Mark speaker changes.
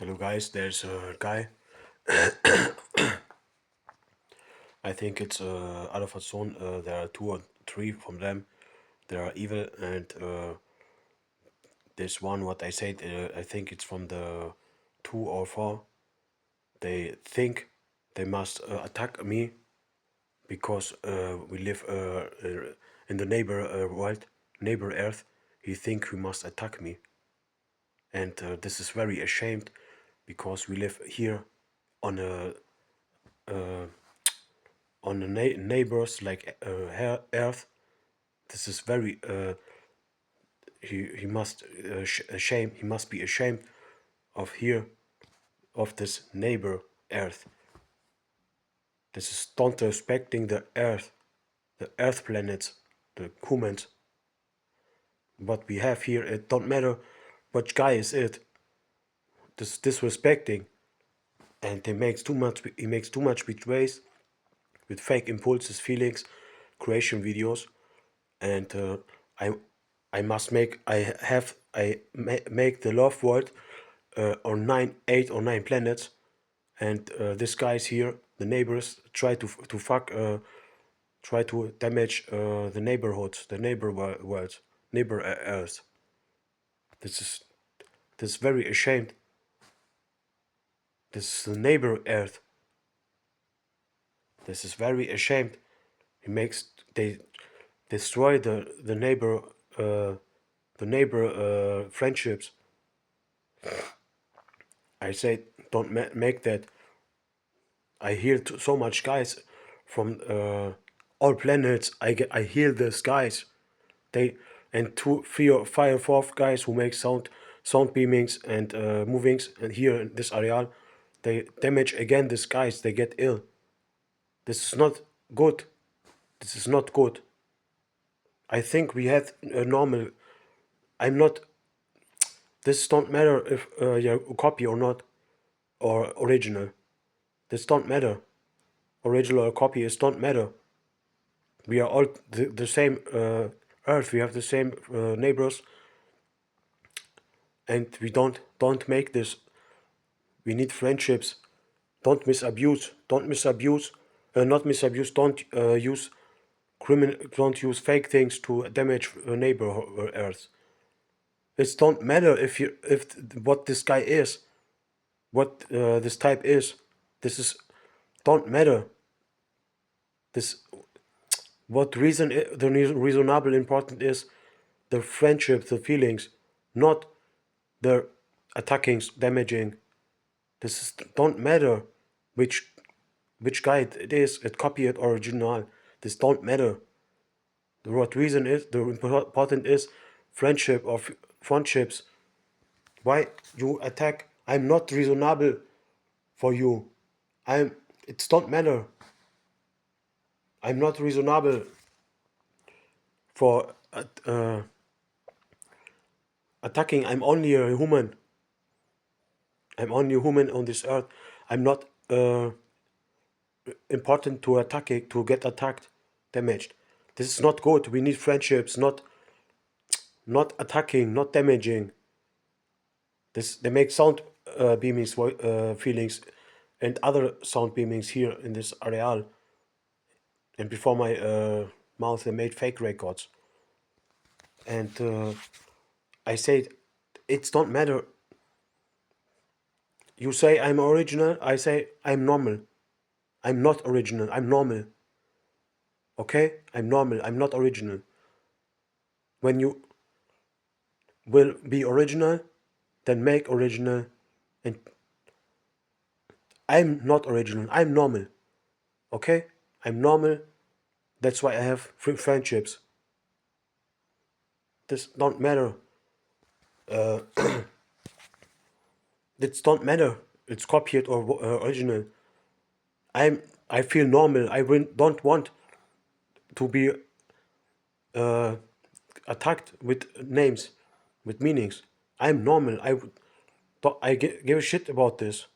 Speaker 1: Hello guys, there's a guy. I think it's Alpha. There are two or three from them. They are evil, and this one, what I said, I think it's from the two or four. They think they must attack me because we live in the neighbor world, neighbor Earth. He think he must attack me, and this is very ashamed because we live here on a on the neighbors like Earth. This is very he must ashamed. He must be ashamed of here of this neighbor Earth. This is don't respecting the Earth planets, the humans. What we have here, it don't matter which guy is it. This disrespecting, and he makes too much. He makes too much betrays with fake impulses, feelings, creation videos, and I I must make make the love world on 8 or 9 planets, and this guy's here, the neighbors try to fuck try to damage the neighborhoods, the worlds, neighbor Earth. This is very ashamed. This is the neighbor Earth. This is very ashamed. He makes they destroy the neighbor friendships. I say don't make that. I hear so much guys from all planets. I hear these guys. They and 2, 3, or 5 guys who make sound beamings and movings, and here in this area they damage again these guys. They get ill. This is not good. This is not good. I think we had a normal. I'm not. This don't matter if you're a copy or not, or original. This don't matter. Original or copy is don't matter. We are all the same Earth. We have the same neighbors, and we don't make this. We need friendships. Don't misabuse. Don't misabuse. Not misabuse. Don't use criminal. Don't use fake things to damage a neighbor Earth. It don't matter if what this guy is, what this type is. This is don't matter. This what reason the reasonable important is the friendship, the feelings, not the attacking, damaging. This is don't matter which guy it is, it copy it original. This don't matter. The what reason is the important is friendship or friendships. Why you attack? I'm not reasonable for you. It don't matter. I'm not reasonable for attacking. I'm only a human. I'm only a human on this earth. I'm not important to attack it, to get attacked, damaged. This is not good. We need friendships, not attacking, not damaging. They make sound beamings, feelings, and other sound beamings here in this areal. And before my mouth, they made fake records. And I said, it don't matter. You say I'm original, I say I'm normal. I'm not original, I'm normal. Okay? I'm normal, I'm not original. When you will be original, then make original. And I'm not original, I'm normal. Okay? I'm normal. That's why I have friendships. This don't matter. This don't matter. It's copied or original. I feel normal. I don't want to be attacked with names, with meanings. I'm normal. I give a shit about this.